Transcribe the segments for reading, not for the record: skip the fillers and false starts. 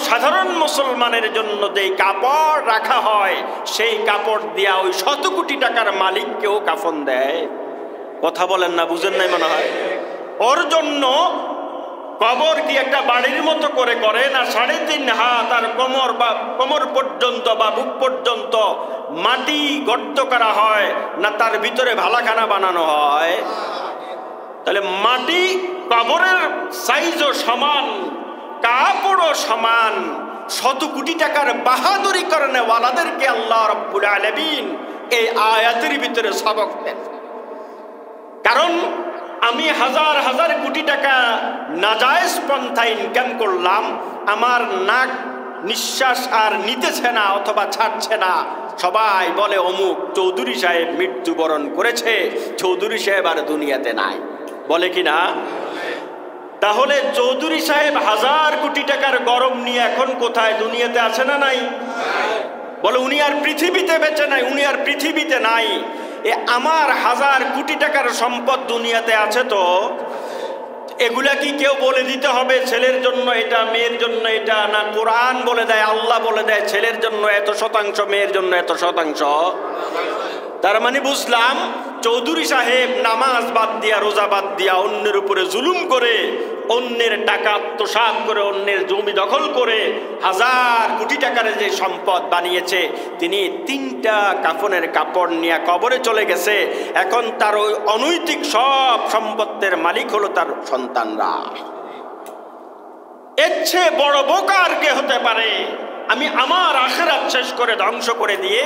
সাধারণ মুসলমানের জন্য যেই কাপড় রাখা হয় সেই কাপড় দিয়া ওই 100 কোটি টাকার মালিককেও কাফন দেয়। কথা বলেন না, বুঝেন নাই মনে হয়? ওর জন্য কবর কি একটা বাড়ির মতো করে করে না 3.5 হাত আর কোমর পর্যন্ত বা বুক পর্যন্ত মাটি গর্ত করা হয়, না তার ভিতরে ভালাখানা বানানো হয়? তাহলে মাটি কবরের সাইজও সমান, কাপড়ও সমান। 100 কোটি টাকার বাহাদুরি করনে ওয়ালাদেরকে আল্লাহ রাব্বুল আলামিন এই আয়াতের ভিতরে সবক দেন। কারণ আমি হাজার হাজার কোটি টাকা নাজায়েজ পন্থায় ইনকাম করলাম, আমার নাক নিঃশ্বাস আর নিতেছে না অথবা ছাড়ছে না, সবাই বলে অমুক চৌধুরী সাহেব মৃত্যুবরণ করেছে, চৌধুরী সাহেব আর দুনিয়াতে নাই, বলে কি না? তাহলে চৌধুরী সাহেব হাজার কোটি টাকার গরম নিয়ে এখন কোথায়? দুনিয়াতে আছে না নাই? বলে উনি আর পৃথিবীতে বেঁচে নাই, উনি আর পৃথিবীতে নাই। আমার হাজার কোটি টাকার সম্পদ দুনিয়াতে আছে, তো এগুলা কি কেউ বলে দিতে হবে ছেলের জন্য এটা, মেয়ের জন্য এটা? না কোরআন বলে দেয়, আল্লাহ বলে দেয় ছেলের জন্য এত শতাংশ, মেয়ের জন্য এত শতাংশ। তার মানে বুঝলাম চৌধুরী সাহেব নামাজ বাদ দিয়া, রোজা বাদ দিয়া, অন্যের উপরে জুলুম করে, অন্যের টাকা আত্মসাৎ করে, অন্যের জমি দখল করে হাজার কোটি টাকার যে সম্পদ বানিয়েছে, তিনি 3টা কাফনের কাপড় নিয়ে কবরে চলে গেছে। এখন তার ওই অনৈতিক সব সম্পত্তির মালিক হলো তার সন্তানরা। এর চেয়ে বড় বোকা আর কে হতে পারে? আমি আমার আখিরাত শেষ করে ধ্বংস করে দিয়ে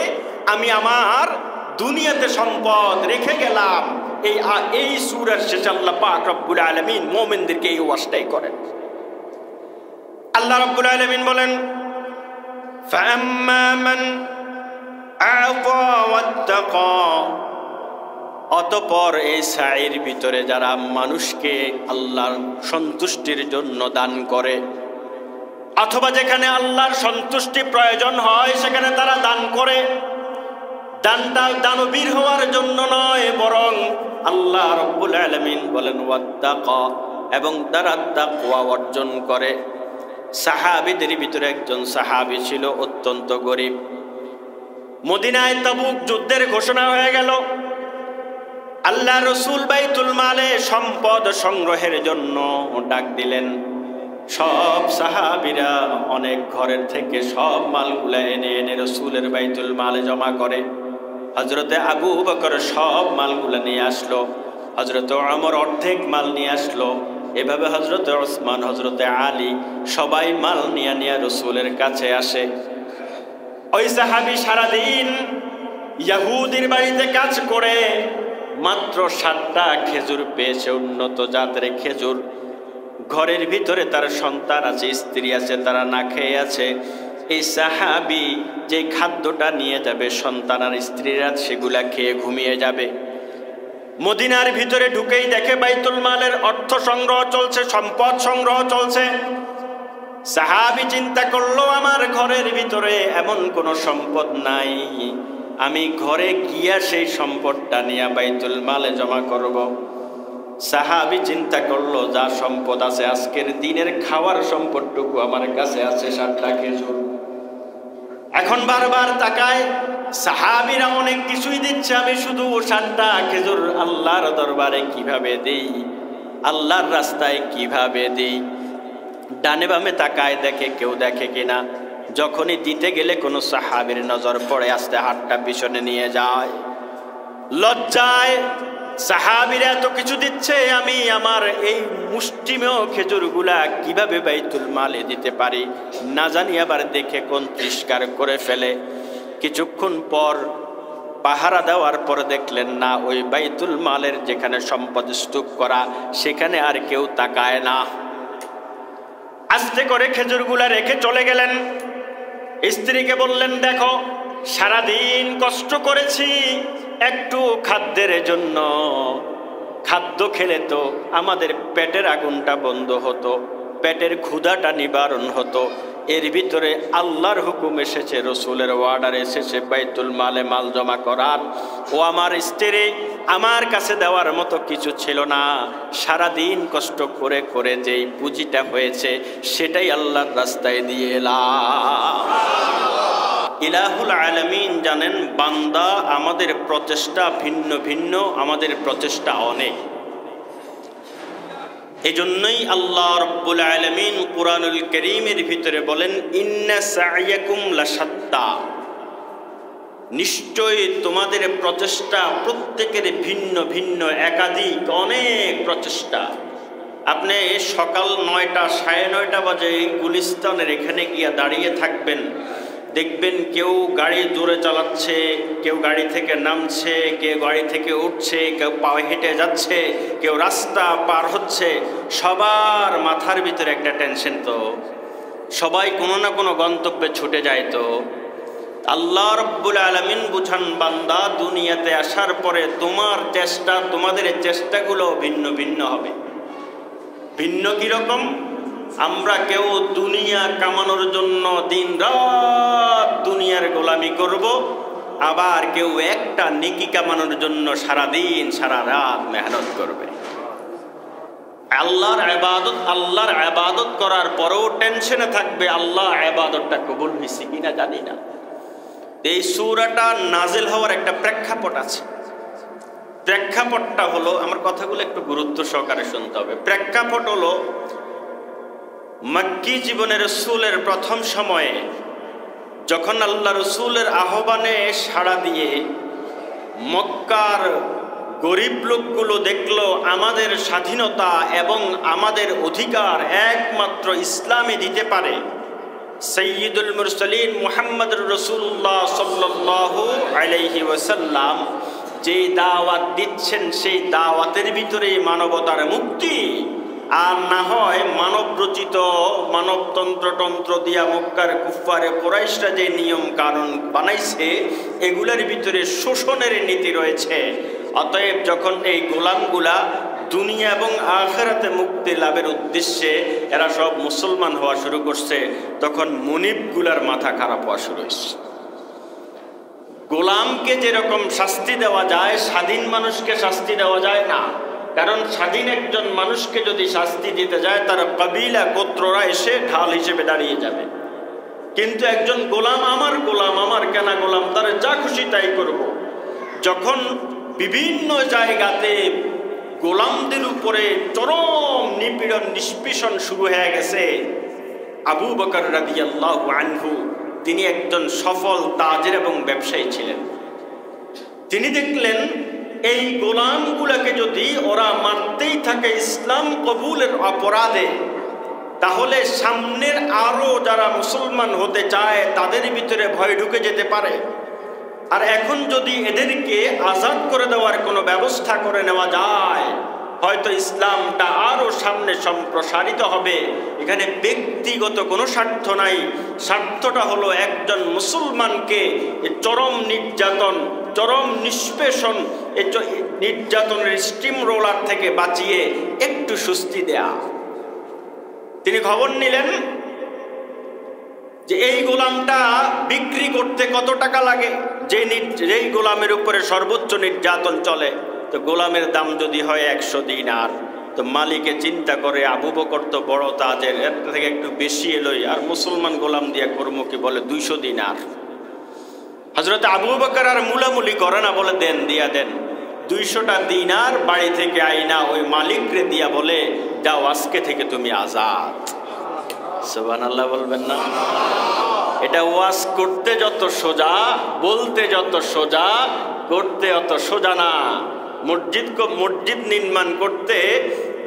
আমি আমার দুনিয়াতে সম্পদ রেখে গেলাম। এই সূরার শেষে আল্লাহ পাক রব্বুল আলামিন মুমিনদেরকে এই ওয়াজটাই করেন। আল্লাহ রব্বুল আলামিন বলেন, ফাআম্মা মান আ'তা ওয়াত্তাকা। অতঃপর এই সাইর ভিতরে যারা মানুষকে আল্লাহর সন্তুষ্টির জন্য দান করে, অথবা যেখানে আল্লাহর সন্তুষ্টি প্রয়োজন হয় সেখানে তারা দান করে, দানটা দানবীর হওয়ার জন্য নয়, বরং আল্লাহ রাব্বুল আলামিন বলেন ওয়াত্তাকা, এবং তারা তাকওয়া অর্জন করে। সাহাবীদের ভিতরে একজন সাহাবী ছিল অত্যন্ত গরিব। মদিনায় তাবুক যুদ্ধের ঘোষণা হয়ে গেল। আল্লাহ রাসূল বাইতুল মালে সম্পদ সংগ্রহের জন্য ডাক দিলেন। সব সাহাবীরা অনেক ঘরের থেকে সব মালগুলা এনে এনে রাসূলের বাইতুল মালে জমা করে। হযরতে আবু বকর সব মালগুলা নিয়ে আসলো, হযরতে ওমর অর্ধেক মাল নিয়ে আসলো, এভাবে হযরতে ওসমান, হযরতে আলী সবাই মাল নিয়ে নিয়ে রাসূলের কাছে আসে। ওই সাহাবী সারাদিন ইহুদির বাড়িতে কাজ করে মাত্র 7টা খেজুর পেয়েছে, উন্নত জাতের খেজুর। ঘরের ভিতরে তার সন্তান আছে, স্ত্রী আছে, তারা না খেয়ে আছে। এই সাহাবী যে খাদ্যটা নিয়ে যাবে, সন্তান আর স্ত্রীরা সেগুলা খেয়ে ঘুমিয়ে যাবে। মদিনার ভিতরে ঢুকেই দেখে বাইতুল মালের অর্থ সংগ্রহ চলছে, সম্পদ সংগ্রহ চলছে। সাহাবী চিন্তা করলো, আমার ঘরের ভিতরে এমন কোনো সম্পদ নাই, আমি ঘরে গিয়া সেই সম্পদটা নিয়ে বাইতুল মালে জমা করব। সাহাবী চিন্তা করলো, যা সম্পদ আছে আজকের দিনের খাওয়ার সম্পদটুকু আমার কাছে আছে 7টা খেজুর। এখন বারবার তাকায়, সাহাবীরা অনেক কিছুই দিচ্ছে, আমি শুধু 7টা খেজুর আল্লাহর দরবারে কিভাবে দেই, আল্লাহর রাস্তায় কিভাবে দেই। ডানে বামে তাকায়, দেখে কেউ দেখে কিনা। যখনই দিতে গেলে কোনো সাহাবীর নজর পড়ে, আস্তে হাতটা পিছনে নিয়ে যায়। লজ্জায় সাহাবীরা এত কিছু দিচ্ছে, আমি আমার এই মুষ্টিমেয় খেজুরগুলা কিভাবে বাইতুল মালে দিতে পারি, না জানি আবার দেখে কোন তিরস্কার করে ফেলে। কিছুক্ষণ পর পাহারা দেওয়ার পর দেখলেন না, ওই বাইতুল মালের যেখানে সম্পদ স্তূপ করা সেখানে আর কেউ তাকায় না। আস্তে করে খেজুরগুলা রেখে চলে গেলেন। স্ত্রীকে বললেন, দেখো সারাদিন কষ্ট করেছি, একটু খাদ্যের জন্য, খাদ্য খেলে তো আমাদের পেটের আগুনটা বন্ধ হতো, পেটের ক্ষুধাটা নিবারণ হতো। এর ভিতরে আল্লাহর হুকুম এসেছে, রসুলের অর্ডার এসেছে বাইতুল মালে মাল জমা করার। ও আমার স্ত্রী, আমার কাছে দেওয়ার মতো কিছু ছিল না, সারাদিন কষ্ট করে করে যেই পুঁজিটা হয়েছে সেটাই আল্লাহর রাস্তায় দিয়ে এলাম। ইলাহুল আলামিন জানেন, বান্দা আমাদের প্রচেষ্টা ভিন্ন ভিন্ন, আমাদের প্রচেষ্টা অনেক। এজন্যই আল্লাহ রাব্বুল আলামিন কুরআনুল কারীমের ভিতরে বলেন, ইন্না সা'য়াকুম লাশাত্তা, নিশ্চয়ই তোমাদের প্রচেষ্টা প্রত্যেকের ভিন্ন ভিন্ন, একাধিক অনেক প্রচেষ্টা। আপনি সকাল 9টা 9:30 বাজে গুলিস্তানের এখানে গিয়ে দাঁড়িয়ে থাকবেন, দেখবেন কেউ গাড়ি জোরে চালাচ্ছে, কেউ গাড়ি থেকে নামছে, কেউ গাড়ি থেকে উঠছে, কেউ পায়ে হেঁটে যাচ্ছে, কেউ রাস্তা পার হচ্ছে। সবার মাথার ভিতরে একটা টেনশন, তো সবাই কোনো না কোনো গন্তব্যে ছুটে যায়। তো আল্লাহ রাব্বুল আলামিন বুঝান, বান্দা দুনিয়াতে আসার পরে তোমার চেষ্টা, তোমাদের চেষ্টাগুলো ভিন্ন ভিন্ন হবে। ভিন্ন কীরকম? আমরা কেউ দুনিয়া কামানোর জন্য দিন রাত দুনিয়ার গোলামি করব, আবার কেউ একটা নেকি কামানোর জন্য সারাদিন সারা রাত মেহনত করবে। আল্লাহর ইবাদত করার পরেও টেনশনে থাকবে, আল্লাহ ইবাদতটা কবুল হয়েছে কিনা জানি না। এই সূরাটা নাজিল হওয়ার একটা প্রেক্ষাপট আছে। প্রেক্ষাপটটা হলো, আমার কথাগুলো একটু গুরুত্ব সহকারে শুনতে হবে। প্রেক্ষাপট হলো, মক্কি জীবনের রাসূলের প্রথম সময়ে যখন আল্লাহ রাসূলের আহ্বানে সাড়া দিয়ে মক্কার গরিব লোকগুলো দেখলো আমাদের স্বাধীনতা এবং আমাদের অধিকার একমাত্র ইসলামই দিতে পারে। সাইয়্যিদুল মুরসালিন মুহাম্মদুর রাসূলুল্লাহ সাল্লাল্লাহু আলাইহি ওয়াসাল্লাম যে দাওয়াত দিচ্ছেন, সেই দাওয়াতের ভিতরে মানবতার মুক্তি, আর না হয় মানবরচিত মানবতন্ত্র দিয়া মক্কার কুফফারে কুরাইশরা যে নিয়ম কানুন বানাইছে, এগুলোর ভিতরে শোষণের নীতি রয়েছে। অতএব যখন এই গোলামগুলা দুনিয়া এবং আখিরাতে মুক্তি লাভের উদ্দেশ্যে এরা সব মুসলমান হওয়া শুরু করছে, তখন মুনিবগুলার মাথা খারাপ হওয়া শুরু হয়েছে। গোলামকে যেরকম শাস্তি দেওয়া যায়, স্বাধীন মানুষকে শাস্তি দেওয়া যায় না। কারণ স্বাধীন একজন মানুষকে যদি শাস্তি দিতে যায়, তার কবিলা গোত্ররা এসে ঢাল হিসেবে দাঁড়িয়ে যাবে। কিন্তু একজন গোলাম, আমার কেনা গোলাম, তার যা খুশি তাই করব। যখন বিভিন্ন জায়গাতে গোলামদের উপরে চরম নিপীড়ন নিষ্পেষণ শুরু হয়ে গেছে, আবু বকর রাদিয়াল্লাহু আনহু, তিনি একজন সফল তাজির এবং ব্যবসায়ী ছিলেন। তিনি দেখলেন এই গোলামগুলোকে যদি ওরা মারতেই থাকে ইসলাম কবুলের অপরাধে, তাহলে সামনের আরো যারা মুসলমান হতে চায় তাদের ভিতরে ভয় ঢুকে যেতে পারে। আর এখন যদি এদেরকে আজাদ করে দেওয়ার কোনো ব্যবস্থা করে নেওয়া যায়, হয়তো ইসলামটা আরো সামনে সম্প্রসারিত হবে। এখানে ব্যক্তিগত কোনো স্বার্থ নাই, স্বার্থটা হলো একজন মুসলমানকে চরম নির্যাতন, চরম নিষ্পেষণ, এই নির্যাতনের স্টিম রোলার থেকে বাঁচিয়ে একটু স্বস্তি দেয়া। তিনি খবর নিলেন যে এই গোলামটা বিক্রি করতে কত টাকা লাগে, যেই গোলামের উপরে সর্বোচ্চ নির্যাতন চলে। তো গোলামের দাম যদি হয় 100 দিনার, তো মালিকে চিন্তা করে আবু বকর তো বড় তাজের, এর থেকে একটু বেশি এলোই, আর মুসলমান গোলাম দিয়ে কর্ম কি বলে 200 দিনার। হযরত আবু বকর আর মুলামুলি করে না, বলে দেন, দিয়া দেন। 200টা দিনার বাড়ি থেকে আইনা ওই মালিকরে দিয়া বলে, যাও আজকে থেকে তুমি আজাদ। সুবহানাল্লাহ বলবেন না? এটা ওয়াজ করতে যত সোজা, বলতে যত সোজা, করতে অত সোজা না। মসজিদ নির্মাণ করতে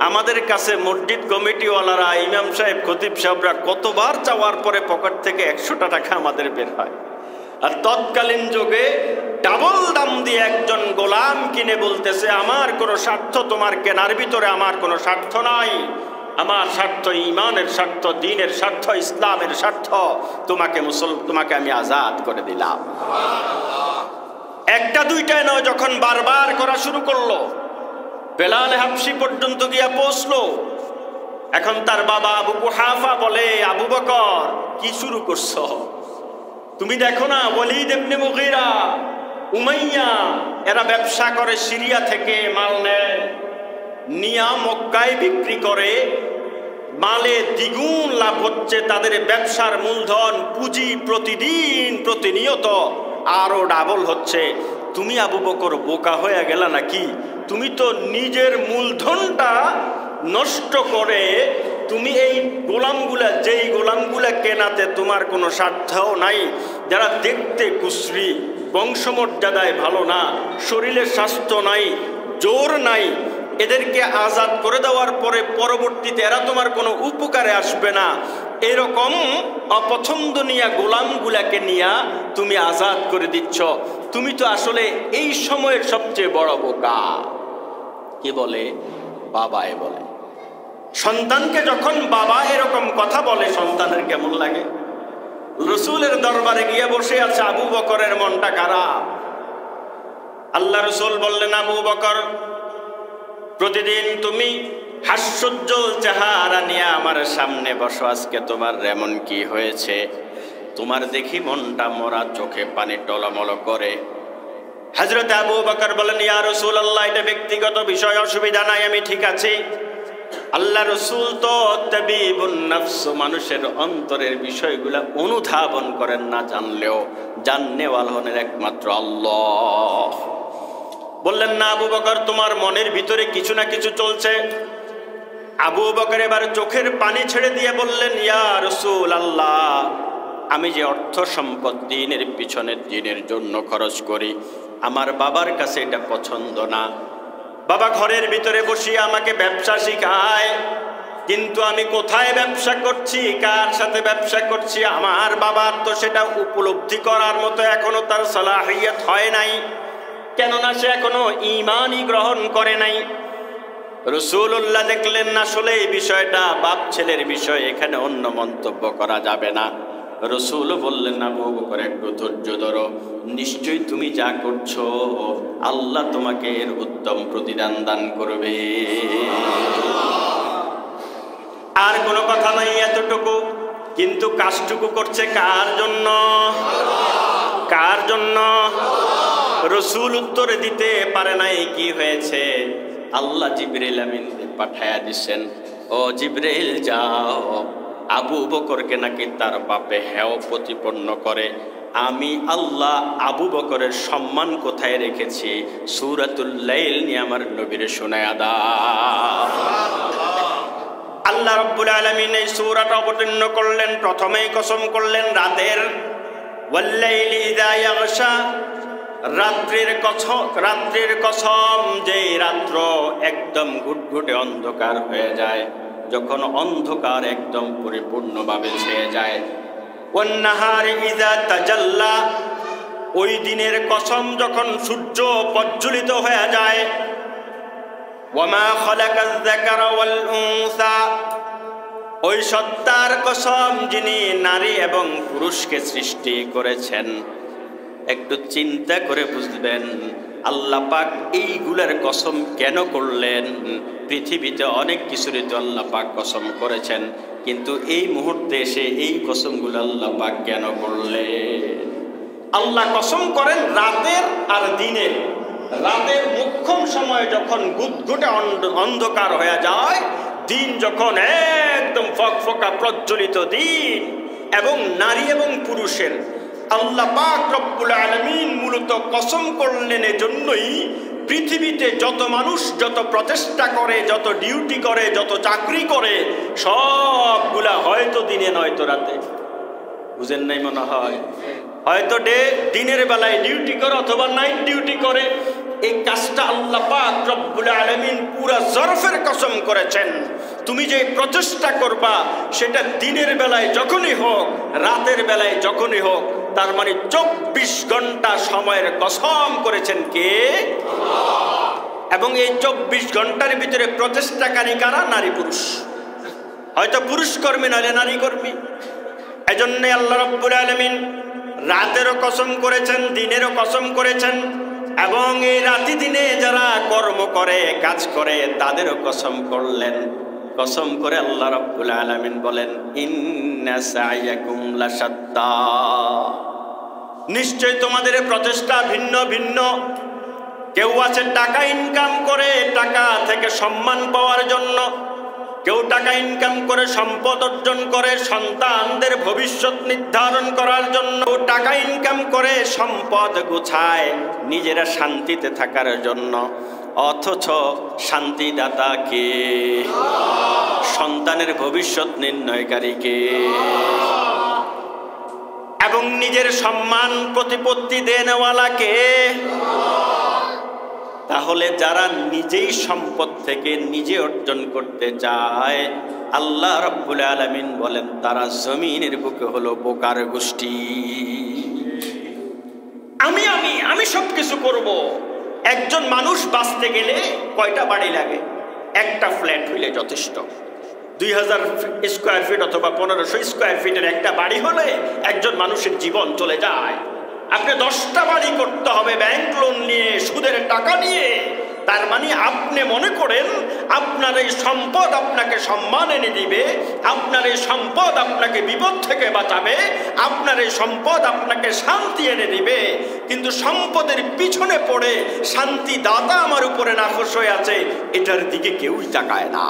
আমাদের কাছে মসজিদ কমিটিওয়ালারা, ইমাম সাহেব, খতিব সাহেবরা কতবার চাওয়ার পরে পকেট থেকে 100টা টাকা আমাদের বের হয়। আর তৎকালীন যুগে ডাবল দাম দিয়ে একজন গোলাম কিনে বলতেছে, আমার কোনো স্বার্থ তোমার কেনার ভিতরে আমার কোনো স্বার্থ নাই, আমার স্বার্থ ঈমানের স্বার্থ, দ্বীনের স্বার্থ, ইসলামের স্বার্থ, তোমাকে আমি আজাদ করে দিলাম। একটা দুইটায় নয়, যখন বারবার করা শুরু করলো, বেলাল হাবশি পর্যন্ত গিয়া পৌঁছলো। এখন তার বাবা আবু কুহাফা বলে, আবু বকর কি শুরু করছো? তুমি দেখো না ওয়ালিদ ইবনে মুগীরা, উমাইয়া, এরা ব্যবসা করে, সিরিয়া থেকে মাল নেয়, নিয়া মক্কায় বিক্রি করে, মালে দ্বিগুণ লাভ হচ্ছে, তাদের ব্যবসার মূলধন পুঁজি প্রতিদিন প্রতিনিয়ত আরো ডাবল হচ্ছে। তুমি আবু বকর বোকা হয়ে গেলা নাকি? তুমি তো নিজের মূলধনটা নষ্ট করে তুমি এই গোলামগুলা, যেই গোলামগুলা কেনাতে তোমার কোনো স্বার্থও নাই, যারা দেখতে কুশ্রী, বংশমর্যাদায় ভালো না, শরীরে স্বাস্থ্য নাই, জোর নাই, এদেরকে আজাদ করে দেওয়ার পরে পরবর্তীতে এরা তোমার কোনো উপকারে আসবে না, এরকম অপছন্দনীয় গোলামগুলাকে নিয়ে তুমি আজাদ করে দিচ্ছ। তুমি তো আসলে এই সময়ের সবচেয়ে বড় বোকা। কে বলে? বাবায় বলে। সন্তানকে যখন বাবা এরকম কথা বলে সন্তানের কেমন লাগে? রসুলের দরবারে গিয়ে বসে আছে আবু বকরের মনটা খারাপ। আল্লাহ রসুল বললেন, আবু বকর, প্রতিদিন তুমি হাস্যোজ্জ্বল চেহারা নিয়ে আমার সামনে বসো, আজকে তোমার এমন কি হয়েছে? তোমার দেখি মনটা মরা, চোখে পানি টলমল করে। হযরত আবু বকর বলেন, ইয়া রাসূলুল্লাহ, এটা ব্যক্তিগত বিষয়, অসুবিধা নাই, আমি ঠিক আছি। আল্লাহ রসুল তো তাবিবুন নফস, মানুষের অন্তরের বিষয়গুলা অনুধাবন করেন না, জানলেও জাননেওয়ালা হলেন একমাত্র আল্লাহ। বললেন, না আবু বকর, তোমার মনের ভিতরে কিছু না কিছু চলছে। আবু বকর এবার চোখের পানি ছেড়ে দিয়ে বললেন, ইয়া রাসূল আল্লাহ, আমি যে অর্থ সম্পদ দ্বীনের পিছনে দ্বীনের জন্য খরচ করি, আমার বাবার কাছে এটা পছন্দ না। বাবা ঘরের ভিতরে বসিয়ে আমাকে ব্যবসা শিখায়, কিন্তু আমি কোথায় ব্যবসা করছি, কার সাথে ব্যবসা করছি, আমার বাবার তো সেটা উপলব্ধি করার মতো এখনো তার সালাহিয়ত হয় নাই, কেননা সে এখনো ঈমানই গ্রহণ করে নাই। রাসূলুল্লাহ দেখলেন আসলে এই বিষয়টা বাপ ছেলের বিষয়, এখানে অন্য মন্তব্য করা যাবে না। রসুল বললেন, আবু বকর, একটু ধৈর্য ধরো, নিশ্চয়ই তুমি যা করছো আল্লাহ তোমাকে এর উত্তম প্রতিদান দান করবে। আর কোনো কথা নাই, এতটুকু। কিন্তু কাজটুকু করছে কার জন্য? কার জন্য? রসুল উত্তরে দিতে পারে নাই। কি হয়েছে? আল্লাহ জিবরাইল আমিন পাঠায়া দিচ্ছেন, ও জিবরাইল যাও, আবু বকরকে নাকি তার বাপে হেয় প্রতিপন্ন করে। আমি আল্লাহ আবু বকরের সম্মান কোথায় রেখেছি সূরাতুল লাইল নিয়ে আমার নবীরে শোনায়া দাও। আল্লাহ রাব্বুল আলামিন এই সূরাটা অবতীর্ণ করলেন, প্রথমেই কসম করলেন রাতের, ওয়াল্লাইলি ইযা ইয়াগশা, রাত্রির কসম, যে রাত্র একদম ঘুটঘুটে অন্ধকার হয়ে যায়, যখন অন্ধকার একদম পরিপূর্ণভাবে ছেয়ে যায়। ওয়ান্নাহারি ইযা তাজাল্লা, ওই দিনের কসম যখন সূর্য প্রজ্বলিত হয়ে যায়। ওয়ামা খালাকায যাকারা ওয়াল উনসা, ওই সত্তার কসম যিনি নারী এবং পুরুষকে সৃষ্টি করেছেন। একটু চিন্তা করে বুঝবেন আল্লাহ পাক এইগুলার কসম কেন করলেন। পৃথিবীতে অনেক কিছুরই তো আল্লাহ পাক কসম করেছেন, কিন্তু এই মুহূর্তে এসে এই কসমগুলো আল্লাহ পাক কেন করলেন? আল্লাহ কসম করেন রাতের আর দিনের। রাতের মোক্ষম সময় যখন গুদগুটে অন্ধকার হয়ে যায়, দিন যখন একদম ফকফকা প্রজ্বলিত দিন, এবং নারী এবং পুরুষের আল্লাহ পাক রব্বুল আলামিন মূলত কসম করলেন এজন্যই, পৃথিবীতে যত মানুষ যত প্রচেষ্টা করে, যত ডিউটি করে, যত চাকরি করে, সবগুলা হয়তো দিনে নয়তো রাতে। বুঝেন নাই মনে হয়? হয়তো দিনের বেলায় ডিউটি করে অথবা নাইট ডিউটি করে। এই কাজটা আল্লাহ পাক রব্বুল আলামিন পুরা জরফের কসম করেছেন। তুমি যে প্রচেষ্টা করবা সেটা দিনের বেলায় যখনই হোক, রাতের বেলায় যখনই হোক, তার মানে 24 ঘন্টা সময়ের কসম করেছেন কে? আল্লাহ। এবং এই 24 ঘন্টার ভিতরে প্রচেষ্টাকারী কারা? নারী পুরুষ। হয়তো পুরুষ কর্মী নাহলে নারী কর্মী। এজন্য আল্লাহ রাব্বুল আলামিন রাতেরও কসম করেছেন, দিনেরও কসম করেছেন, এবং এই রাতি দিনে যারা কর্ম করে, কাজ করে, তাদেরও কসম করলেন। কসম করে আল্লাহ রাব্বুল আলামিন বলেন, ইন্না সা'য়াকুম লাশাত্তা, নিশ্চয় তোমাদের প্রচেষ্টা ভিন্ন ভিন্ন। কেউ আছে টাকা ইনকাম করে টাকা থেকে সম্মান পাওয়ার জন্য, কেউ টাকা ইনকাম করে সম্পদ অর্জন করে সন্তানদের ভবিষ্যৎ নির্ধারণ করার জন্য, টাকা ইনকাম করে সম্পদ গোছায় নিজেরা শান্তিতে থাকার জন্য। অথচ শান্তিদাতা কে? সন্তানের ভবিষ্যৎ নির্ণয়কারী কে? এবং নিজের সম্মান প্রতিপত্তি দেনওয়ালা কে? তাহলে যারা নিজেই সম্পদ থেকে নিজে অর্জন করতে চায়, আল্লাহ রাব্বুল আলামিন বলেন তারা জমিনের বুকে হলো বোকার গোষ্ঠী। আমি সবকিছু করব। একজন মানুষ বাঁচতে গেলে কয়টা বাড়ি লাগে? একটা ফ্ল্যাট হইলে যথেষ্ট। 2000 স্কোয়ার ফিট অথবা 1500 স্কোয়ার ফিটের একটা বাড়ি হলে একজন মানুষের জীবন চলে যায়। আপনি 10টা বাড়ি করতে হবে ব্যাংক লোন নিয়ে, সুদের টাকা নিয়ে। তার মানে আপনি মনে করেন আপনার এই সম্পদ আপনাকে সম্মান এনে দিবে, আপনার এই সম্পদ আপনাকে বিপদ থেকে বাঁচাবে, আপনার এই সম্পদ আপনাকে শান্তি এনে দিবে। কিন্তু সম্পদের পিছনে পড়ে শান্তি দাতা আমার উপরে নাখোশ হয়ে আছে, এটার দিকে কেউই তাকায় না।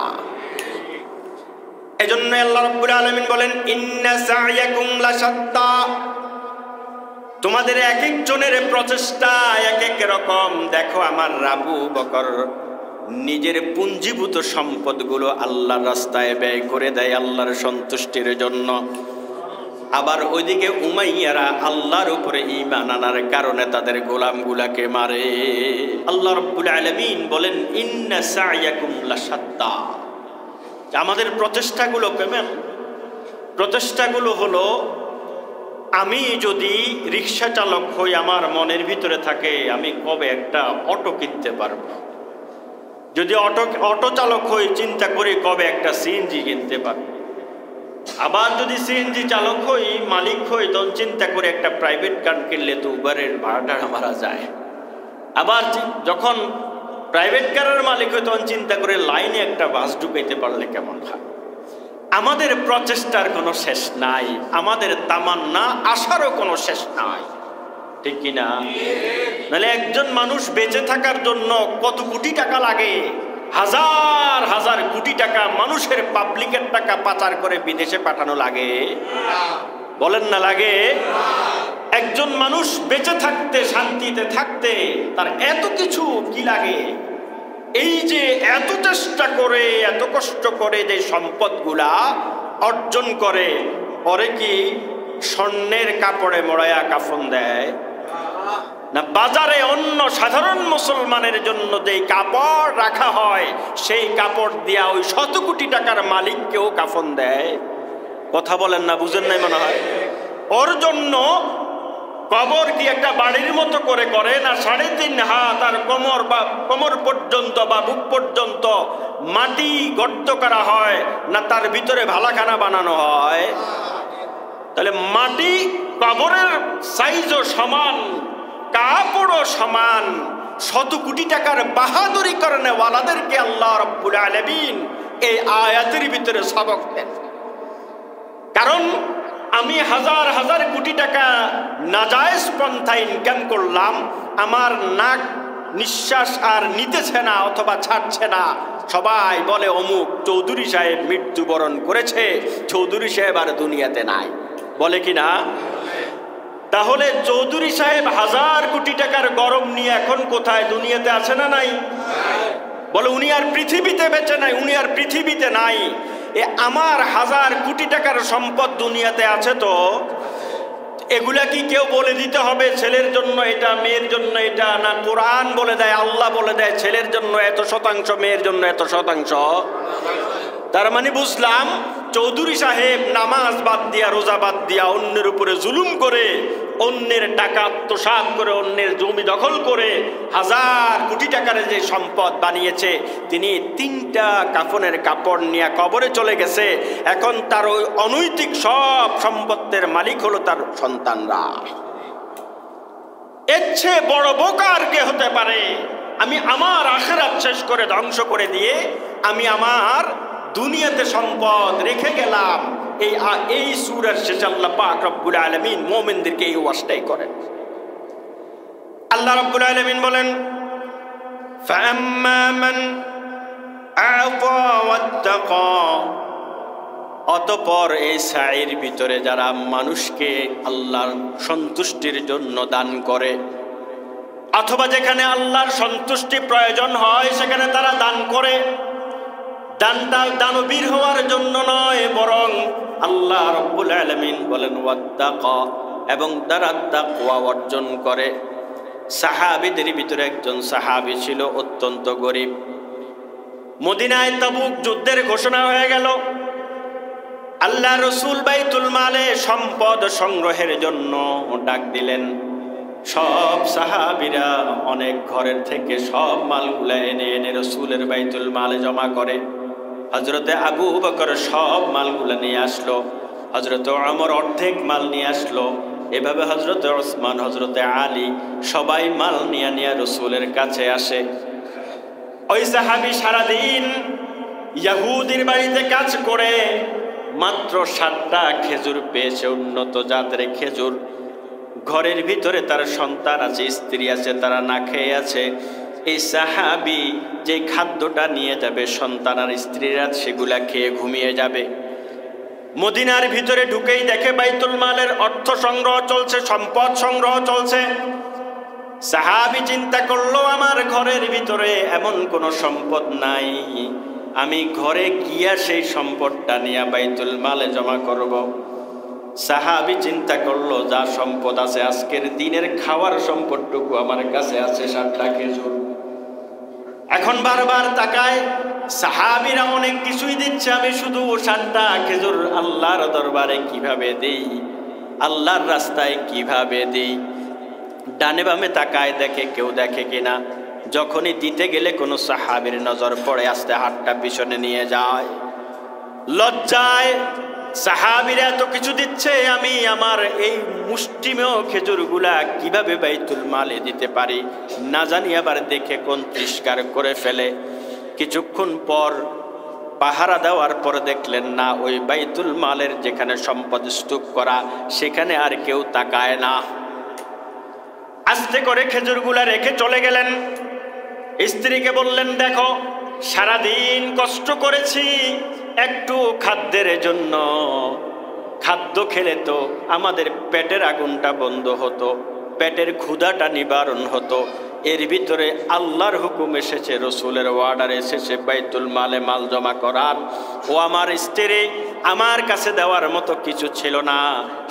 এজন্য আল্লাহ রাব্বুল আলামিন বলেন, ইন্না সা'য়াকুম লাশাত্তা, তোমাদের এক একজনের প্রচেষ্টা এক এক রকম। দেখো আমার আবু বকর নিজের পুঞ্জীভূত সম্পদগুলো আল্লাহর রাস্তায় ব্যয় করে দেয় আল্লাহর সন্তুষ্টির জন্য। আবার ওইদিকে উমাইয়ারা আল্লাহর উপরে ঈমান আনার কারণে তাদের গোলামগুলাকে মারে। আল্লাহ রাব্বুল আলামিন বলেন, ইন্না সা'য়াকুম লাশাত্তা, আমাদের প্রচেষ্টাগুলো কেমন? প্রচেষ্টাগুলো হলো, আমি যদি রিক্সা চালক হই, আমার মনের ভিতরে থাকে আমি কবে একটা অটো কিনতে পারবো। যদি অটো চালক হই, চিন্তা করি কবে একটা সিএনজি কিনতে পারবো। আবার যদি সিএনজি চালক হই, মালিক হই, তখন চিন্তা করে একটা প্রাইভেট কার কিনলে তো উবারের ভাড়াটা মারা যায়। আবার যখন প্রাইভেট কারের মালিক হই, তখন চিন্তা করে লাইনে একটা বাস ঢুকাইতে পারলে কেমন হয়। আমাদের প্রচেষ্টার কোনো শেষ নাই, আমাদের তামান্না আশারও কোনো শেষ নাই, ঠিক কিনা? নাহলে একজন মানুষ বেঁচে থাকার জন্য কত কোটি টাকা লাগে, হাজার হাজার কোটি টাকা মানুষের পাবলিকের টাকা পাচার করে বিদেশে পাঠানো লাগে, বলেন না লাগে? একজন মানুষ বেঁচে থাকতে, শান্তিতে থাকতে তার এত কিছু কি লাগে? এই যে এত চেষ্টা করে, এত কষ্ট করে যে সম্পদগুলা অর্জন করে, পরে কি স্বর্ণের কাপড়ে মোড়ায়া কাফন দেয় না বাজারে অন্য সাধারণ মুসলমানের জন্য যে কাপড় রাখা হয় সেই কাপড় দিয়া ওই 100 কোটি টাকার মালিককেও কাফন দেয়? কথা বলেন না, বুঝেন নাই মনে হয়? ওর জন্য কবর কি একটা বাড়ির মতো করে করে না 3.5 হাত আর কোমর পর্যন্ত বা বুক পর্যন্ত মাটি গর্ত করা হয়, না তার ভিতরে ভালাখানা বানানো হয়? তাহলে মাটি কবরের সাইজও সমান, কাপড়ও সমান। 100 কোটি টাকার বাহাদুরি করনে ওয়ালাদেরকে আল্লাহ রাব্বুল আলামিন এই আয়াতের ভিতরে সবক দেন। কারণ আমি হাজার হাজার কোটি টাকা নাজায়েজ পন্থা ইনকাম করলাম, আমার নাক নিঃশ্বাস আর নিতেছে না অথবা ছাড়ছে না, সবাই বলে অমুক চৌধুরী সাহেব মৃত্যুবরণ করেছে, চৌধুরী সাহেব আর দুনিয়াতে নাই, বলে কি না? তাহলে চৌধুরী সাহেব হাজার কোটি টাকার গরম নিয়ে এখন কোথায়? দুনিয়াতে আছে না নাই? বলে উনি আর পৃথিবীতে বেঁচে নাই, উনি আর পৃথিবীতে নাই। আমার হাজার কোটি টাকার সম্পদ দুনিয়াতে আছে, তো এগুলা কি কেউ বলে দিতে হবে ছেলের জন্য এটা, মেয়ের জন্য এটা? না কোরআন বলে দেয়, আল্লাহ বলে দেয় ছেলের জন্য এত শতাংশ, মেয়ের জন্য এত শতাংশ। তার মানে বুঝলাম চৌধুরী সাহেব নামাজ বাদ দিয়া, রোজা বাদ দিয়া অন্যের উপরে জুলুম করে, অন্যের টাকা আত্মসাৎ করে, অন্যের জমি দখল করে হাজার কোটি টাকার যে সম্পদ বানিয়েছে, তিনি 3টা কাফনের কাপড় নিয়ে কবরে চলে গেছে। এখন তার ওই অনৈতিক সব সম্পত্তির মালিক হলো তার সন্তানরা। এর চেয়ে বড় বোকা আর কে হতে পারে? আমি আমার আখিরাত শেষ করে ধ্বংস করে দিয়ে আমি আমার দুনিয়াতে সম্পদ রেখে গেলাম। এই সূরার শেষে আল্লাহ পাক রব্বুল আলামিন মুমিনদেরকে এই ওয়াজটাই করেন। আল্লাহ রব্বুল আলামিন বলেন, ফাআম্মা মান আ'তা ওয়াত্তাকা, অতঃপর এই সাইর ভিতরে যারা মানুষকে আল্লাহর সন্তুষ্টির জন্য দান করে, অথবা যেখানে আল্লাহর সন্তুষ্টি প্রয়োজন হয় সেখানে তারা দান করে, দানটা দানবীর হওয়ার জন্য নয়, বরং আল্লাহ রাব্বুল আলামিন বলেন ওয়াত্তাকা, এবং তারা তাকওয়া অর্জন করে। সাহাবীদের ভিতরে একজন সাহাবী ছিল অত্যন্ত গরিব। মদিনায় তাবুক যুদ্ধের ঘোষণা হয়ে গেল। আল্লাহ রসুল বাইতুল মালে সম্পদ সংগ্রহের জন্য ডাক দিলেন। সব সাহাবীরা অনেক ঘরের থেকে সব মালগুলা এনে এনে রসুলের বাইতুল মালে জমা করে। হযরতে আবু বকর সব মালগুলা নিয়ে আসলো, হযরতে ওমর অর্ধেক মাল নিয়ে আসলো, এভাবে হযরতে ওসমান, হযরতে আলী সবাই মাল নিয়ে নিয়ে রসুলের কাছে আসে। ওই সাহাবী সারাদিন ইহুদির বাড়িতে কাজ করে মাত্র 7টা খেজুর পেয়েছে, উন্নত জাতের খেজুর। ঘরের ভিতরে তার সন্তান আছে, স্ত্রী আছে, তারা না খেয়ে আছে। এই সাহাবী যে খাদ্যটা নিয়ে যাবে, সন্তান আর স্ত্রীরা সেগুলা খেয়ে ঘুমিয়ে যাবে। মদিনার ভিতরে ঢুকেই দেখে বাইতুল মালের অর্থ সংগ্রহ চলছে, সম্পদ সংগ্রহ চলছে। সাহাবী চিন্তা করলো, আমার ঘরের ভিতরে এমন কোনো সম্পদ নাই, আমি ঘরে গিয়া সেই সম্পদটা নিয়ে বাইতুল মালে জমা করব। সাহাবী চিন্তা করলো, যা সম্পদ আছে আজকের দিনের খাওয়ার সম্পদটুকু আমার কাছে আছে 7টা খেজুর। এখন বারবার তাকায়, সাহাবীরা অনেক কিছুই দিচ্ছে, আমি শুধু 7টা খেজুর আল্লাহর দরবারে কিভাবে দেই, আল্লাহর রাস্তায় কিভাবে দেই। ডানে বামে তাকায়, দেখে কেউ দেখে কিনা। যখনই দিতে গেলে কোনো সাহাবীর নজর পড়ে, আস্তে হাতটা পিছনে নিয়ে যায়। লজ্জায় সাহাবীরা এত কিছু দিচ্ছে, আমি আমার এই মুষ্টিমেয় খেজুরগুলা কিভাবে বাইতুল মালে দিতে পারি, না জানি আবার দেখে কোন তিরস্কার করে ফেলে। কিছুক্ষণ পর পাহারা দেওয়ার পর দেখলেন না, ওই বাইতুল মালের যেখানে সম্পদ স্তূপ করা সেখানে আর কেউ তাকায় না। আস্তে করে খেজুরগুলা রেখে চলে গেলেন। স্ত্রীকে বললেন, দেখো সারাদিন কষ্ট করেছি, একটু খাদ্যের জন্য, খাদ্য খেলে তো আমাদের পেটের আগুনটা বন্ধ হতো, পেটের ক্ষুধাটা নিবারণ হতো। এর ভিতরে আল্লাহর হুকুম এসেছে, রসুলের অর্ডার এসেছে বাইতুল মালে মাল জমা করার। ও আমার স্ত্রী, আমার কাছে দেওয়ার মতো কিছু ছিল না,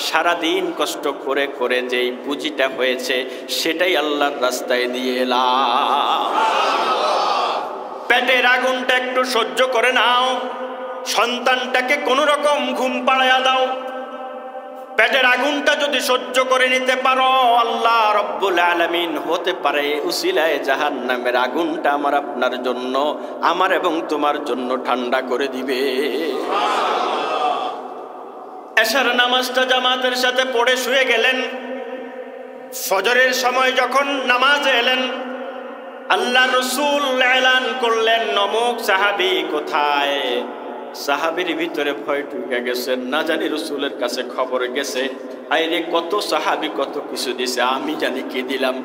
সারাদিন কষ্ট করে করে যেই পুঁজিটা হয়েছে সেটাই আল্লাহর রাস্তায় দিয়ে এলাম। পেটের আগুনটা একটু সহ্য করে নাও, সন্তানটাকে কোনো রকম ঘুম পাড়াইয়া দাও। পেটের আগুনটা যদি সহ্য করে নিতে পারো, আল্লাহ রব্বুল আলামিন হতে পারে উসিলায় জাহান্নামের আগুনটা আমার আপনার জন্য, আমার এবং তোমার জন্য ঠান্ডা করে দিবে। এশার নামাজটা জামাতের সাথে পড়ে শুয়ে গেলেন। ফজরের সময় যখন নামাজে এলেন, আল্লাহ রসুল এলান করলেন, অমুক সাহাবী কোথায়। সাহাবীর ভিতরে ভয় ঢুকে গেছে, না জানি রসুলের কাছে খবর গেছে, আইরে কত সাহাবী কত কিছু দিছে, আমি জানি কি দিলাম।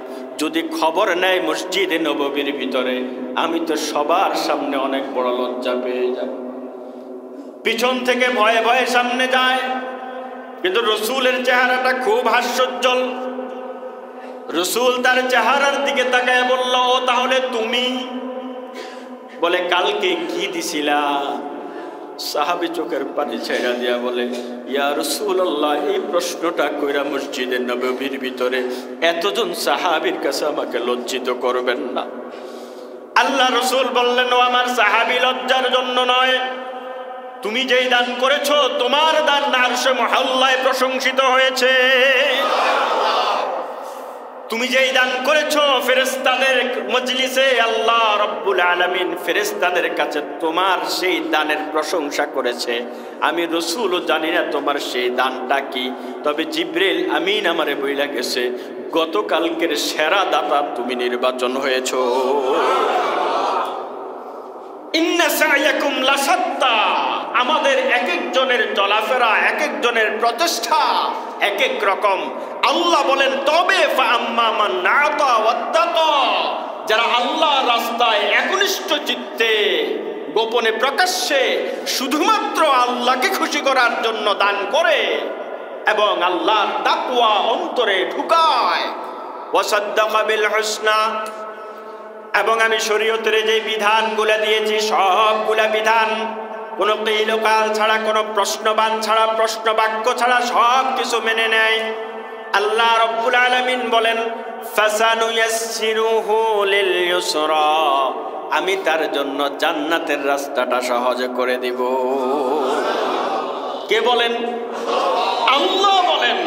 যদি খবর নেয় মসজিদে নববীর ভিতরে, আমি তো সবার সামনে অনেক বড় লজ্জা পেয়ে যাব। পিছন থেকে ভয়ে ভয়ে সামনে যায়, কিন্তু রসুলের চেহারাটা খুব হাস্যোজ্জ্বল। রসুল তার চেহারার দিকে তাকায় বলল, ও তাহলে তুমি? বলে, কালকে কি দিছিলা? সাহাবী চোখের পানি ছেড়া দিয়া বলে, ইয়া রাসূলুল্লাহ, এই প্রশ্নটা কইরা মসজিদের নববীর ভিতরে এতজন সাহাবীর কাছে আমাকে লজ্জিত করবেন না। আল্লাহ রসুল বললেন, ও আমার সাহাবী, লজ্জার জন্য নয়, তুমি যেই দান করেছো তোমার দান আরশে মহল্লায় প্রশংসিত হয়েছে। তুমি যেই দান করেছো ফেরেশতাদের মজলিসে আল্লাহ রব্বুল আলামিন ফেরেশতাদের কাছে তোমার সেই দানের প্রশংসা করেছে। আমি রসুলও জানি না তোমার সেই দানটা কি, তবে জিবরিল আমিন আমারে বইলা গেছে, গতকালকের সেরা দাতা তুমি নির্বাচন হয়েছো। ইন্না সা'য়াকুম লাশাত্তা, আমাদের এক একজনের চলাফেরা, এক একজনের প্রচেষ্টা এক এক রকম। আল্লাহ বলেন তবে ফাআম্মা মান আতা ওয়াত্তাকা, যারা আল্লাহর রাস্তায় একনিষ্ঠ চিত্তে গোপনে প্রকাশ্যে শুধুমাত্র আল্লাহকে খুশি করার জন্য দান করে এবং আল্লাহর তাকওয়া অন্তরে ঢুকায়, ওয়াসাদ্দাকা বিল হুসনা, এবং আমি শরীয়তের যে বিধানগুলো দিয়েছি সবগুলা বিধান, কোনো কিলকাল ছাড়া, কোনো প্রশ্নবান ছাড়া, প্রশ্ন বাক্য ছাড়া সব কিছু মেনে নেয়। আল্লাহ রাব্বুল আলামিন বলেন ফাসানুয়াসসিরুহু লিল ইউসরা, আমি তার জন্য জান্নাতের রাস্তাটা সহজ করে দিব। কে বলেন? আল্লাহ বলেন।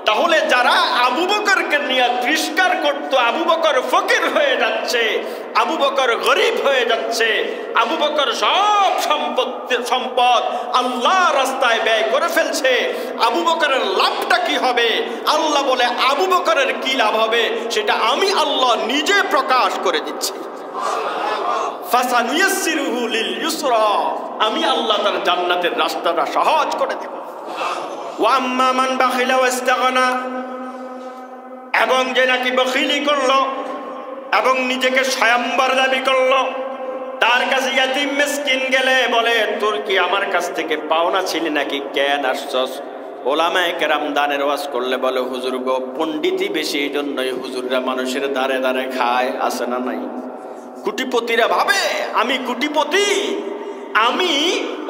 তাহলে যারা আবু বকরকে নিয়ে তিরস্কার করত, আবু বকর ফকির হয়ে যাচ্ছে, আবু বকর গরিব হয়ে যাচ্ছে, আবু বকর সব সম্পদ আল্লাহ রাস্তায় ব্যয় করে ফেলছে, আবু বকরের লাভটা কি হবে? আল্লাহ বলে আবু বকরের কি লাভ হবে সেটা আমি আল্লাহ নিজে প্রকাশ করে দিচ্ছি। ফাসানুয়াসসিরুহু লিল ইউসরা, আমি আল্লাহ তার জান্নাতের রাস্তাটা সহজ করে দেব। ওয়া আম্মা মান বাখিলা ওয়াস্তাগনা, এবং যে নাকি বখিলি করলো এবং নিজেকে স্বয়ম্বর দাবি করলো, তার কাছে ইয়াতিম মিসকিন গেলে বলে তোর কি আমার কাছ থেকে পাওনা ছিল নাকি, কেন আসছস? ওলামায়ে কেরাম দানের ওয়াজ করলে বলে হুজুর গো পণ্ডিতি বেশি, এই জন্যই হুজুররা মানুষের দ্বারে দ্বারে খায়, আছে না নাই? কুটিপতিরা ভাবে আমি কুটিপতি, আমি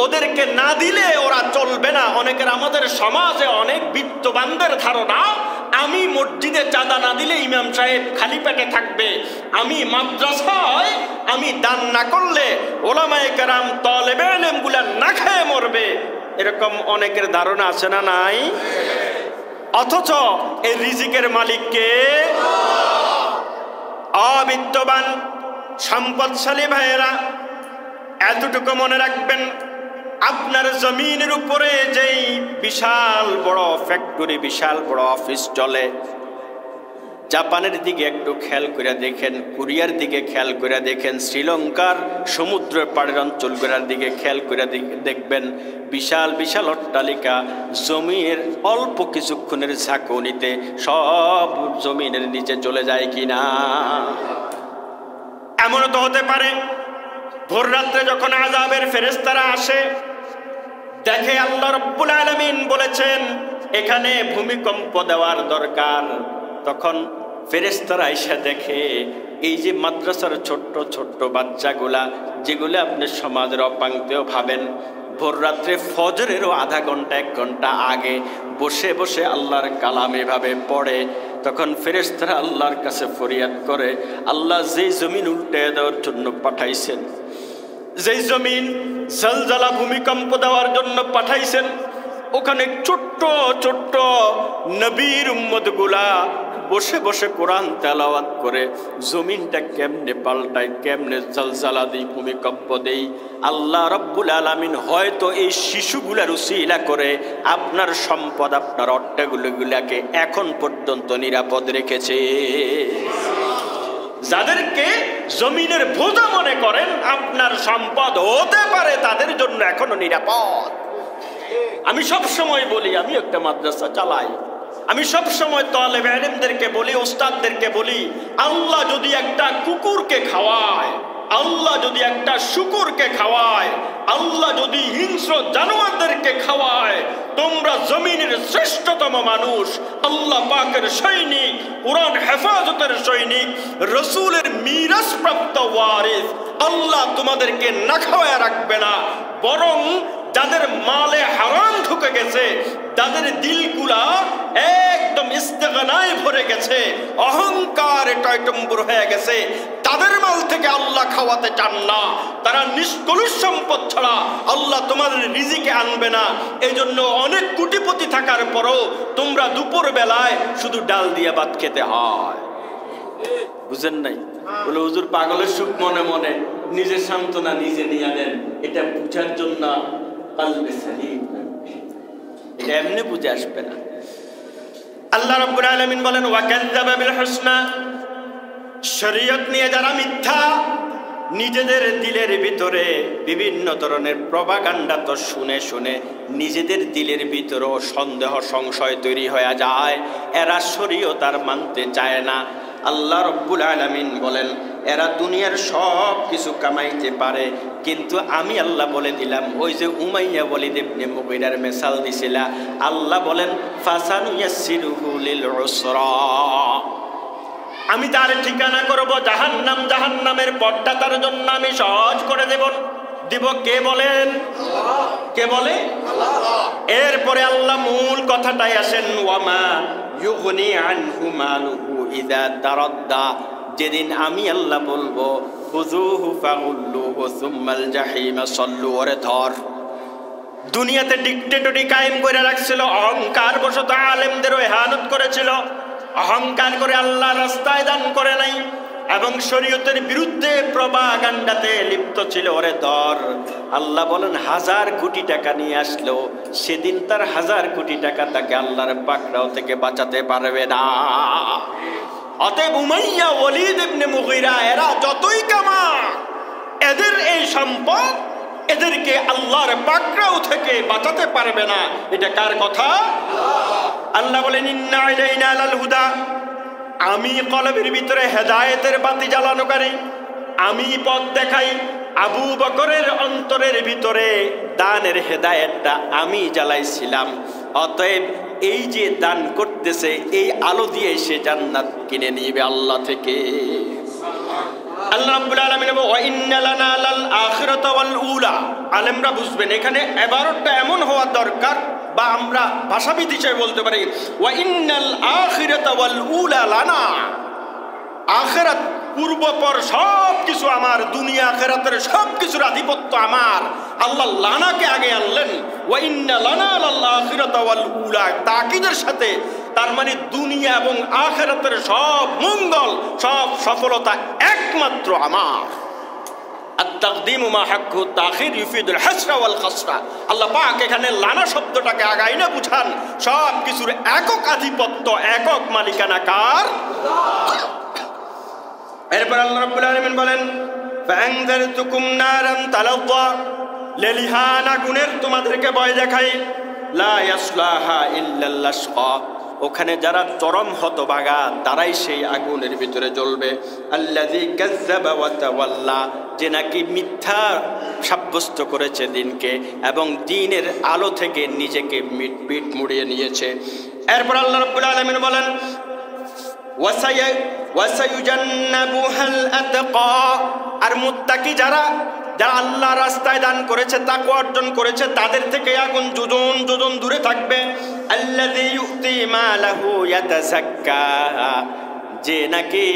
ওদেরকে না দিলে ওরা চলবে না। অনেকের আমাদের সমাজে অনেক বিত্তবানদের ধারণা আমি মসজিদে চাঁদা না দিলে ইমাম সাহেব খালি পেটে থাকবে, আমি মাদ্রাসায় আমি দান না করলে ওলামায়ে কেরাম তালেবে ইলমগুলা না খেয়ে মরবে, এরকম অনেকের ধারণা আছে না নাই? অথচ এই রিজিকের মালিক কে? অবিত্তবান সম্পদশালী ভাইয়েরা এতটুকু মনে রাখবেন, আপনার জমিনের উপরে যেই বিশাল বড় ফ্যাক্টরি, বিশাল বড় অফিস চলে, জাপানের দিকে একটু খেয়াল করে দেখেন, কোরিয়ার দিকে খেয়াল করে দেখেন, শ্রীলঙ্কার সমুদ্রের পাড়ের অঞ্চলগুলোর দিকে খেয়াল করে দেখবেন, বিশাল বিশাল অট্টালিকা জমির অল্প কিছুক্ষণের ঝাঁকুনিতে সব জমিনের নিচে চলে যায় কিনা? এমনও তো হতে পারে ভোর রাত্রে যখন আযাবের ফেরেশতারা আসে, দেখে আল্লাহ রাব্বুল আলামিন বলেছেন এখানে ভূমিকম্প দেওয়ার দরকার, তখন ফেরেশতারা এসে দেখে এই যে মাদ্রাসার ছোট্ট ছোট্ট বাচ্চাগুলা, যেগুলো আপনি সমাজের অপাঙ্ক্তেও ভাবেন, ভোর রাত্রে ফজরেরও আধা ঘন্টা এক ঘন্টা আগে বসে বসে আল্লাহর কালাম এভাবে পড়ে, তখন ফেরেশতারা আল্লাহর কাছে ফরিয়াদ করে, আল্লাহ যেই জমিন উল্টে দেওয়ার জন্য পাঠাইছেন, যেই জমিন জলজলা ভূমিকম্প দেওয়ার জন্য পাঠাইছেন, ওখানে ছোট্ট ছোট্ট নবীর উম্মতগুলা বসে বসে কোরআন তেলাওয়াত করে জমিনটা কেমনে পাল্টায়, কেমনে জলজালা দেই, ভূমিকম্প দেই। আল্লাহ রাব্বুল আলামিন হয়তো এই শিশুগুলার উসিলা করে আপনার সম্পদ, আপনার অট্টাগুলোগুলাকে এখন পর্যন্ত নিরাপদ রেখেছে। যাদেরকে জমিনের বোঝা মনে করেন আপনার সম্পদ হতে পারে, তাদের জন্য এখনো নিরাপদ। আমি সব সময় বলি, আমি একটা মাদ্রাসা চালাই, আমি সব সময় তালেবে ইলমদেরকে বলি, উস্তাদদেরকে বলি, আল্লাহ যদি একটা কুকুরকে খাওয়ায়, আল্লাহ যদি একটা শুকুরকে খাওয়ায়, আল্লাহ যদি হিংস্র জানোয়ারদেরকে খাওয়ায়, তোমরা জমিনের শ্রেষ্ঠতম মানুষ, আল্লাহ পাকের সৈনিক, কুরআন হেফাজতের সৈনিক, রসুলের মিরাস প্রাপ্ত ওয়ারিস, আল্লাহ তোমাদেরকে না খাওয়ায় রাখবে না, বরং যাদের মালে হারাম ঢুকে গেছে, তাদের দিলগুলা একদম ইস্তেগনায় ভরে গেছে, অহংকারে টয়টম্বুর হয়ে গেছে, তাদের মাল থেকে আল্লাহ খাওয়াতে চান না, তারা নিষ্কলুষ সম্পদ ছাড়া আল্লাহ তোমাদের রিজিকে আনবে না। এই জন্য অনেক কোটিপতি থাকার পরও তোমরা দুপুর বেলায় শুধু ডাল দিয়ে ভাত খেতে হয়। বুঝেন নাই? বলে হুজুর পাগলের সুখ মনে মনে, নিজের সান্ত্বনা নিজে নিয়ে নেন, এটা বুঝার জন্য কলবে সলিম, এটা এমনি বুঝে আসবে না। আল্লাহ রাব্বুল আলামিন বলেন ওয়া কাযযাবা বিল হুসনা, শরীয়ত নিয়ে যারা মিথ্যা নিজেদের দিলের ভিতরে বিভিন্ন ধরনের প্রপাগান্ডা তো শুনে শুনে নিজেদের দিলের ভিতরেও সন্দেহ সংশয় তৈরি হয়ে যায়। এরা শরীয়ত আর মানতে চায় না। আল্লাহ রব্বুল আলামিন বলেন, এরা দুনিয়ার সব কিছু কামাইতে পারে, কিন্তু আমি আল্লাহ বলে দিলাম, ওই যে উমাইয়া ওয়ালিদ ইবনে মুগীরার মিসাল দিছিলা, আল্লাহ বলেন ফাসানুয়াসসিরুহু লিল উসরা, আমি তার ঠিকানা করব জাহান্নাম, জাহান্নামের পথটা তার জন্য আমি সহজ করে দিব। কে বলেন? কে বলে? এরপরে আল্লাহ মূল কথাটাই আসেন, ওয়ামা ইউগনি আনহু মালুহু ইযা তারাদ্দা, যেদিন আমি আল্লাহ বলবো খুযুহু ফাগুল্লুহু সুম্মাল জাহিমা সাল্লু, ওরে ধর। দুনিয়াতে ডিক্টেটরি কায়েম করে রাখছিল, অহংকার বশত আলেমদেরও ইহানত করেছিল, অহংকার করে আল্লাহ রাস্তায় দান করে নাই, এবং শরীয়তের বিরুদ্ধে প্রপাগান্ডাতে লিপ্ত ছিল, ওরে ধর। আল্লাহ বলেন 1000 কোটি টাকা নিয়ে আসলো, সেদিন তার 1000 কোটি টাকা তাকে আল্লাহর পাকড়াও থেকে বাঁচাতে পারবে না। অতএব উমাইয়া ওয়ালিদ ইবনে মুগীরা এরা যতই কামা, এদের এই সম্পদ এদেরকে আল্লাহর পাকড়াও থেকে বাঁচাতে পারবে না। এটা কার কথা? আল্লাহ বলেন ইন্না ইলাইনা লাল হুদা, আমি কলবের ভিতরে হেদায়েতের বাতি জ্বালানোকারী, আমি পথ দেখাই। আবু বকরের অন্তরের ভিতরে দানের হেদায়েতটা আমি জ্বালাইছিলাম। অতএব এই যে দান করতেছে, এই আলো দিয়ে সে জান্নাত কিনে নিবে আল্লাহ থেকে। আল্লাহ রাব্বুল আলামিন ওয়া ইন্না লানা লাল আখিরাতা ওয়াল উলা, আলেমরা বুঝবেন এখানে ইবারতটা এমন হওয়া দরকার, বা আমরা ভাষাবিদ হিসেবে বলতে পারি ওয়া ইন্নাল আখিরাতা ওয়াল উলা লানা, আখিরাত পূর্বপর সব কিছু আমার, দুনিয়া আখিরাতের সব কিছুর আধিপত্য আমার। আল্লাহ লানাকে আগে আনলেন, ওয়া ইন্না লানা লাল আখিরাতা ওয়াল উলা, তাকিদের সাথে, তার মানে দুনিয়া এবং আখিরাতের সব মঙ্গল, সব সফলতা একমাত্র আমার। আত-তাকদীমু মা হাক্কু তাখির ইউফিদুল হাসরা ওয়াল খাসরা। আল্লাহ পাক এখানে লানা শব্দটাকে আগাই না বুঝান, সব কিছুর একক আধিপত্য, একক মালিকানা কার? এরপর আল্লাহ রাব্বুল আলামিন বলেন ফাআনযারতুকুম নারান তালাযা, লেলিহান আগুনের তোমাদেরকে ভয় দেখাই। লা ইয়াসলাহা ইল্লাল আশকা, ওখানে যারা চরম হতভাগা তারাই সেই আগুনের ভিতরে জ্বলবে। আল্লাযী কাযযাবা ওয়া তাওয়াল্লা, যে নাকি মিথ্যা সাব্যস্ত করেছে দিনকে, এবং দিনের আলো থেকে নিজেকে পিঠ মুড়িয়ে নিয়েছে। এরপর আল্লাহ রাব্বুল আলামিন বলেন ওয়াসায়ুজান্নাবুহাল আতকা, আর মুত্তাকি যারা আল্লাহ রাস্তায় দান করেছে, তাকওয়া অর্জন করেছে, তাদের থেকে আগুন যোজন যোজন দূরে থাকবে। আল্লাযী ইউতি মালাহু ইয়াতাযাক্কা, যে নাকি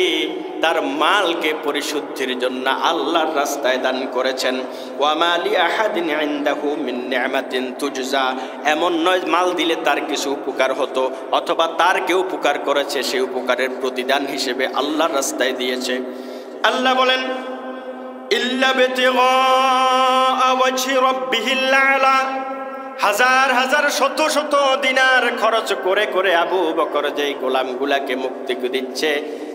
তার মালকে পরিশুদ্ধির জন্য আল্লাহর রাস্তায় দান করেছেন। ওয়া মা লি আহাদিন ইনদাহু মিন নি'মাতিন তুজজা, এমন নয় মাল দিলে তার কিছু উপকার হতো, অথবা তার কেউ উপকার করেছে, সেই উপকারের প্রতিদান হিসেবে আল্লাহর রাস্তায় দিয়েছে। আল্লাহ বলেন ইল্লা বিতিগা ওয়াজহি রাব্বিহিল আ'লা, হাজার হাজার শত শত দিনার খরচ করে করে আবু বকর যেই গোলামগুলাকে মুক্তি দিচ্ছে,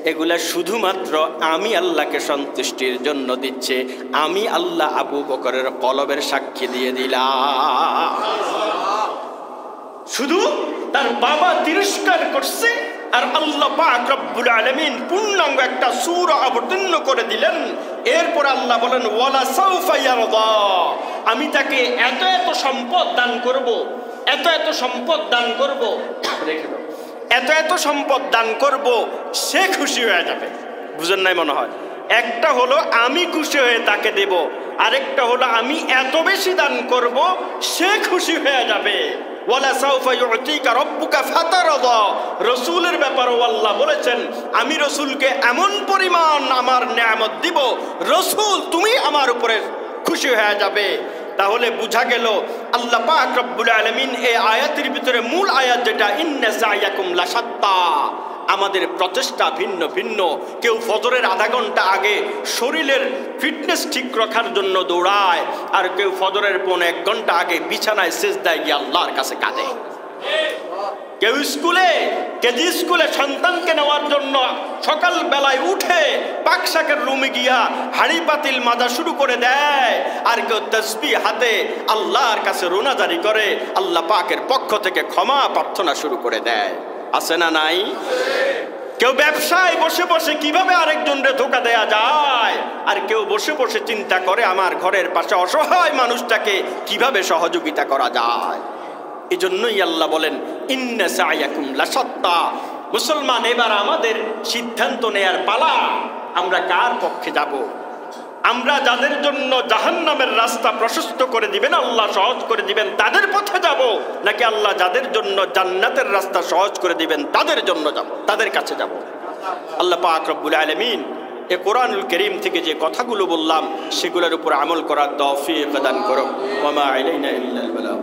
এগুলা শুধুমাত্র আমি আল্লাহকে সন্তুষ্টির জন্য দিচ্ছে। আমি আল্লাহ আবু বকরের কলবের সাক্ষী দিয়ে দিলাম। শুধু তার বাবা তিরস্কার করছে, আর আল্লাহ পাক রব্বুল আলামিন পূর্ণাঙ্গ একটা সূরা অবতীর্ণ করে দিলেন। এরপর আল্লাহ বলেন ওয়ালা সাউফা ইয়ারদা, আমি তাকে এত এত সম্পদ দান করব, এত এত সম্পদ দান করব, রেখে দাও, এত এত সম্পদ দান করব, সে খুশি হয়ে যাবে। বুঝেন নাই মনে হয়? একটা হলো আমি খুশি হয়ে তাকে দেব, আরেকটা হলো আমি এত বেশি দান করব, সে খুশি হয়ে যাবে। ওয়ালা সাউফা ইউতিকা রাব্বুকা ফাতারদা, রাসূলের ব্যাপারেও আল্লাহ বলেছেন আমি রাসূলকে এমন পরিমাণ আমার নিয়ামত দিব, রাসূল তুমি আমার উপরে খুশি হয়ে যাবে। তাহলে বুঝা গেল আল্লাহ পাক রব্বুল আলামিন এই আয়াতের ভিতরে মূল আয়াত যেটা ইন্না সাইয়াকুম লাশাত্তা, আমাদের প্রচেষ্টা ভিন্ন ভিন্ন। কেউ ফজরের আধা ঘন্টা আগে শরীরের ফিটনেস ঠিক রাখার জন্য দৌড়ায়, আর কেউ ফজরের 1.5 ঘন্টা আগে বিছানায় সিজদায় গিয়ে আল্লাহর কাছে কাঁদে। কেউ কেউ স্কুলে কেজি স্কুলে সন্তানকে নেওয়ার জন্য সকাল বেলায় উঠে পাকশাকের রুমে গিয়া হাড়ি পাতিল মাজা শুরু করে দেয়, আর কেউ তাসবিহ হাতে আল্লাহর কাছে রোনাজারি করে, আল্লাহ পাকের পক্ষ থেকে ক্ষমা প্রার্থনা শুরু করে দেয়। আছে না নাই? কেউ ব্যবসায় বসে বসে কিভাবে আরেকজনকে ধোঁকা দেয়া যায়, আর কেউ বসে বসে চিন্তা করে আমার ঘরের পাশে অসহায় মানুষটাকে কিভাবে সহযোগিতা করা যায়। এজন্যই আল্লাহ বলেন ইন্না সায়াকুম লাশাত্তা। মুসলমান, এবার আমাদের সিদ্ধান্ত নেয়ার পালা, আমরা কার পক্ষে যাব। আমরা যাদের জন্য জাহান্নামের রাস্তা প্রশস্ত করে দিবেন, আল্লাহ সহজ করে দিবেন, তাদের পথে যাব, নাকি আল্লাহ যাদের জন্য জান্নাতের রাস্তা সহজ করে দিবেন তাদের জন্য যাব, তাদের কাছে যাব। আল্লাহ পাক রব্বুল আলামিন এ কোরআনুল কারীম থেকে যে কথাগুলো বললাম সেগুলোর উপর আমল করার তৌফিক দান করুন। ওয়া মা আলাইনা ইল্লাল বালাগ।